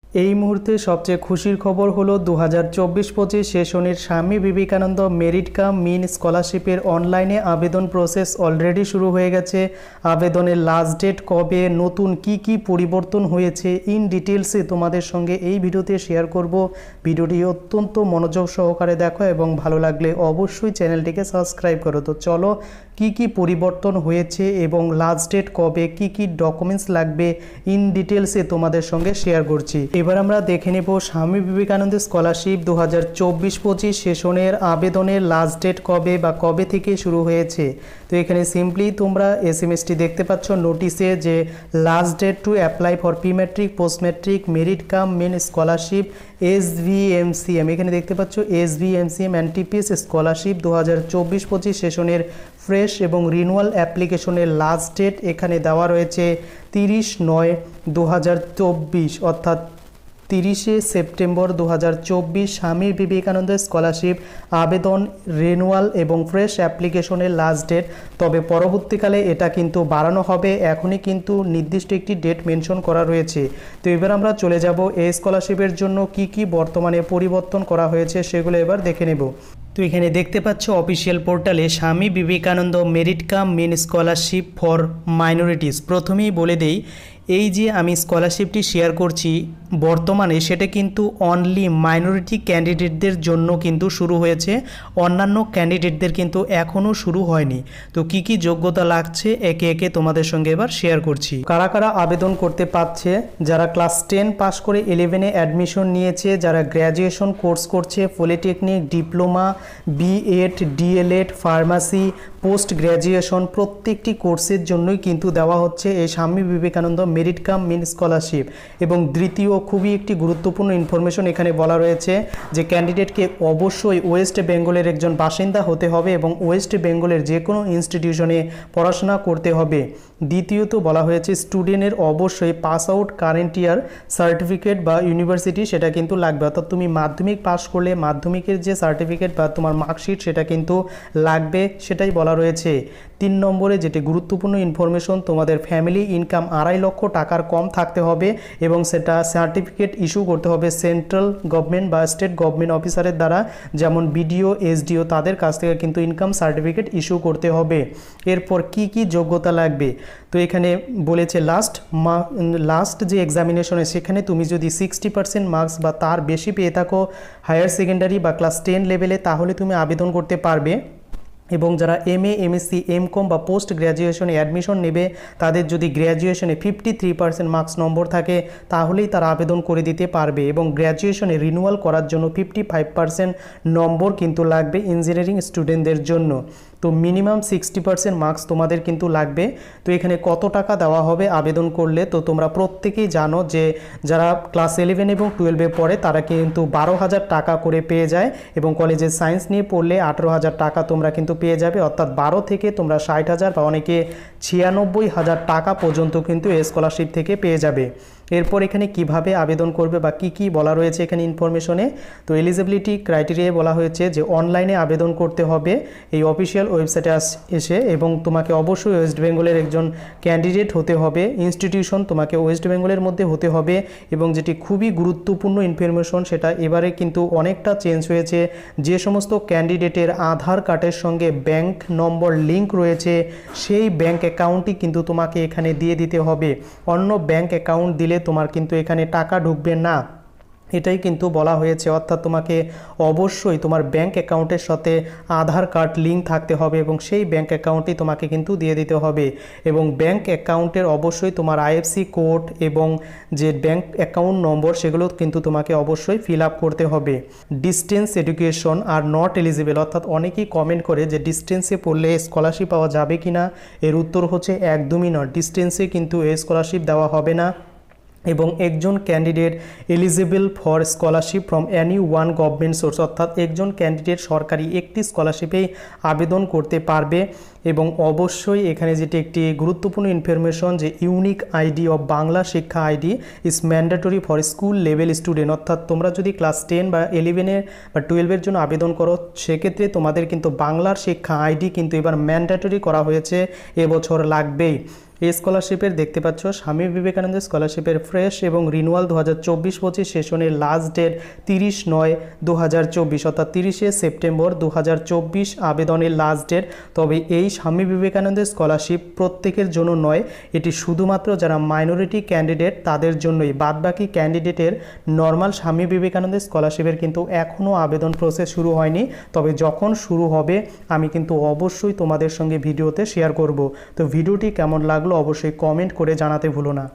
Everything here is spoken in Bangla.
এই মুহূর্তে সবচেয়ে খুশির খবর হলো 2024-25 সেশনের স্বামী বিবেকানন্দ মেরিট কাম মিন স্কলারশিপের অনলাইনে আবেদন প্রসেস অলরেডি শুরু হয়ে গেছে। আবেদনের লাস্ট ডেট কবে, নতুন কি পরিবর্তন হয়েছে ইন ডিটেলসে তোমাদের সঙ্গে এই ভিডিওতে শেয়ার করব। ভিডিওটি অত্যন্ত মনোযোগ সহকারে দেখো এবং ভালো লাগলে অবশ্যই চ্যানেলটিকে সাবস্ক্রাইব করো। তো চলো কি পরিবর্তন হয়েছে এবং লাস্ট ডেট কবে, কি ডকুমেন্টস লাগবে ইন ডিটেলসে তোমাদের সঙ্গে শেয়ার করছি। এবার আমরা দেখে নেব স্বামী বিবেকানন্দ স্কলারশিপ 2024-25 সেশনের আবেদনের লাস্ট ডেট কবে বা কবে থেকে শুরু হয়েছে। তো এখানে সিম্পলি তোমরা এসএমএসটি দেখতে পাচ্ছ নোটিশে যে last date to apply for pre matric post matric merit cum means scholarship SVMCM, এখানে দেখতে পাচ্ছ SVMCM এনটিপিএস স্কলারশিপ 2024-25 সেশনের ফ্রেশ এবং রিনুয়াল অ্যাপ্লিকেশনের লাস্ট ডেট এখানে দেওয়া রয়েছে 30/9/2024 অর্থাৎ 30শে সেপ্টেম্বর 2024 স্বামী বিবেকানন্দ স্কলারশিপ আবেদন রিনুয়াল এবং ফ্রেশ অ্যাপ্লিকেশনের লাস্ট ডেট। তবে পরবর্তীকালে এটা কিন্তু বাড়ানো হবে, এখনই কিন্তু নির্দিষ্ট একটি ডেট মেনশন করা রয়েছে। তো এবার আমরা চলে যাব এই স্কলারশিপের জন্য কি বর্তমানে পরিবর্তন করা হয়েছে সেগুলো এবার দেখে নেব। তো এখানে দেখতে পাচ্ছ অফিসিয়াল পোর্টালে Swami Vivekananda merit cum means scholarship for minorities. প্রথমেই বলে দেই, এই যে আমি স্কলারশিপটি শেয়ার করছি বর্তমানে সেটা কিন্তু অনলি মাইনরিটি ক্যান্ডিডেটদের জন্য কিন্তু শুরু হয়েছে, অন্যান্য ক্যান্ডিডেটদের কিন্তু এখনও শুরু হয়নি। তো কি যোগ্যতা লাগছে একে একে তোমাদের সঙ্গে এবার শেয়ার করছি। কারা কারা আবেদন করতে পারছে? যারা ক্লাস 10 পাস করে 11-এ অ্যাডমিশন নিয়েছে, যারা গ্র্যাজুয়েশন কোর্স করছে, polytechnic, diploma, BEd, DElEd, pharmacy, post graduation, প্রত্যেকটি কোর্সের জন্যই কিন্তু দেওয়া হচ্ছে এই Swami Vivekananda merit cum mean scholarship. এবং দ্বিতীয় খুবই একটি গুরুত্বপূর্ণ ইনফরমেশন এখানে বলা রয়েছে যে ক্যান্ডিডেটকে অবশ্যই ওয়েস্ট বেঙ্গলের একজন বাসিন্দা হতে হবে এবং ওয়েস্ট বেঙ্গলের যে কোনো ইনস্টিটিউশনে পড়াশোনা করতে হবে। দ্বিতীয়ত বলা হয়েছে স্টুডেন্টের অবশ্যই pass out current year certificate বা ইউনিভার্সিটি সেটা কিন্তু লাগবে, অর্থাৎ তুমি মাধ্যমিক পাস করলে মাধ্যমিকের যে সার্টিফিকেট বা তোমার মার্কশিট সেটা কিন্তু লাগবে, সেটাই বলা রয়েছে। 3 নম্বরে যেটি গুরুত্বপূর্ণ ইনফরমেশন, তোমাদের ফ্যামিলি ইনকাম 2.5 লক্ষ টাকার কম থাকতে হবে এবং সেটা সার্টিফিকেট ইস্যু করতে হবে সেন্ট্রাল গভর্নমেন্ট বা স্টেট গভর্নমেন্ট অফিসারের দ্বারা, যেমন বিডিও, এসডিও, তাদের কাছ থেকে কিন্তু ইনকাম সার্টিফিকেট ইস্যু করতে হবে। এরপর কি যোগ্যতা লাগবে, তো এখানে বলেছে লাস্ট যে এক্সামিনেশনে সেখানে তুমি যদি 60% মার্কস বা তার বেশি পেয়ে থাকো হায়ার সেকেন্ডারি বা ক্লাস 10 লেভেলে, তাহলে তুমি আবেদন করতে পারবে। এবং যারা MA, MSc, MCom বা পোস্ট গ্র্যাজুয়েশনে অ্যাডমিশন নেবে তাদের যদি গ্র্যাজুয়েশনে 53% মার্কস নম্বর থাকে তাহলেই তারা আবেদন করে দিতে পারবে। এবং গ্র্যাজুয়েশনে রিনিউয়াল করার জন্য 55% নম্বর কিন্তু লাগবে ইঞ্জিনিয়ারিং স্টুডেন্টদের জন্য। তো মিনিমাম 60% মার্কস তোমাদের কিন্তু লাগবে। তো এখানে কত টাকা দেওয়া হবে আবেদন করলে, তো তোমরা প্রত্যেকেই জানো যে যারা ক্লাস 11 এবং 12-এ পড়ে তারা কিন্তু 12,000 টাকা করে পেয়ে যায় এবং কলেজে সায়েন্স নিয়ে পড়লে 18,000 টাকা তোমরা কিন্তু পেয়ে যাবে, অর্থাৎ 12 থেকে তোমরা 60,000 বা অনেকে 96,000 টাকা পর্যন্ত কিন্তু এই স্কলারশিপ থেকে পেয়ে যাবে। এরপর এখানে কিভাবে আবেদন করবে বা কি বলা রয়েছে এখানে ইনফরমেশনে, তো এলিজিবিলিটি ক্রাইটেরিয়ায় বলা হয়েছে যে অনলাইনে আবেদন করতে হবে এই অফিসিয়াল ওয়েবসাইটে এসে, এবং তোমাকে অবশ্যই ওয়েস্ট বেঙ্গলের একজন ক্যান্ডিডেট হতে হবে, ইনস্টিটিউশন তোমাকে ওয়েস্ট বেঙ্গলের মধ্যে হতে হবে। এবং যেটি খুবই গুরুত্বপূর্ণ ইনফরমেশন সেটা এবারে কিন্তু অনেকটা চেঞ্জ হয়েছে, যে সমস্ত ক্যান্ডিডেটের আধার কার্ডের সঙ্গে ব্যাংক নম্বর লিঙ্ক রয়েছে সেই ব্যাংক অ্যাকাউন্টই কিন্তু তোমাকে এখানে দিয়ে দিতে হবে, অন্য ব্যাংক অ্যাকাউন্ট দিলে তোমার কিন্তু এখানে টাকা ঢুকবে না, এটাই কিন্তু বলা হয়েছে। অর্থাৎ তোমাকে অবশ্যই তোমার ব্যাংক অ্যাকাউন্টের সাথে আধার কার্ড লিঙ্ক থাকতে হবে এবং সেই ব্যাংক অ্যাকাউন্টই তোমাকে কিন্তু দিয়ে দিতে হবে। এবং ব্যাংক অ্যাকাউন্টের অবশ্যই তোমার IFSC কোড এবং যে ব্যাংক অ্যাকাউন্ট নম্বর সেগুলো কিন্তু তোমাকে অবশ্যই ফিল আপ করতে হবে। Distance education are not eligible, অর্থাৎ অনেকেই কমেন্ট করে যে ডিস্টেন্সে পড়লে স্কলারশিপ পাওয়া যাবে কি না, এর উত্তর হচ্ছে একদমই নয়, ডিস্টেন্সে কিন্তু এই স্কলারশিপ দেওয়া হবে না। এবং একজন candidate eligible for scholarship from any one government source, অর্থাৎ একজন ক্যান্ডিডেট সরকারি একটি স্কলারশিপেই আবেদন করতে পারবে। এবং অবশ্যই এখানে যেটি একটি গুরুত্বপূর্ণ ইনফরমেশন যে ইউনিক আইডি অফ বাংলা শিক্ষা ID is mandatory for school level student, অর্থাৎ তোমরা যদি ক্লাস 10 বা 11 বা 12-এর জন্য আবেদন করো সেক্ষেত্রে তোমাদের কিন্তু বাংলার শিক্ষা আইডি কিন্তু এবার ম্যান্ডেটরি করা হয়েছে, এবছর লাগবেই। এই স্কলারশিপের দেখতে পাচ্ছ স্বামী বিবেকানন্দ স্কলারশিপের ফ্রেশ এবং রিনুয়াল 2024-25 সেশনের লাস্ট ডেট 30/9/2024 অর্থাৎ 30শে সেপ্টেম্বর 2024 আবেদনের লাস্ট ডেট। তবে এই স্বামী বিবেকানন্দ স্কলারশিপ প্রত্যেকের জন্য নয়, এটি শুধুমাত্র যারা মাইনরিটি ক্যান্ডিডেট তাদের জন্যই। বাদবাকি ক্যান্ডিডেটের নর্মাল স্বামী বিবেকানন্দ স্কলারশিপের কিন্তু এখনও আবেদন প্রসেস শুরু হয়নি। তবে যখন শুরু হবে আমি কিন্তু অবশ্যই তোমাদের সঙ্গে ভিডিওতে শেয়ার করব। তো ভিডিওটি কেমন লাগলো অবশ্যই কমেন্ট করে জানাতে ভুলো না।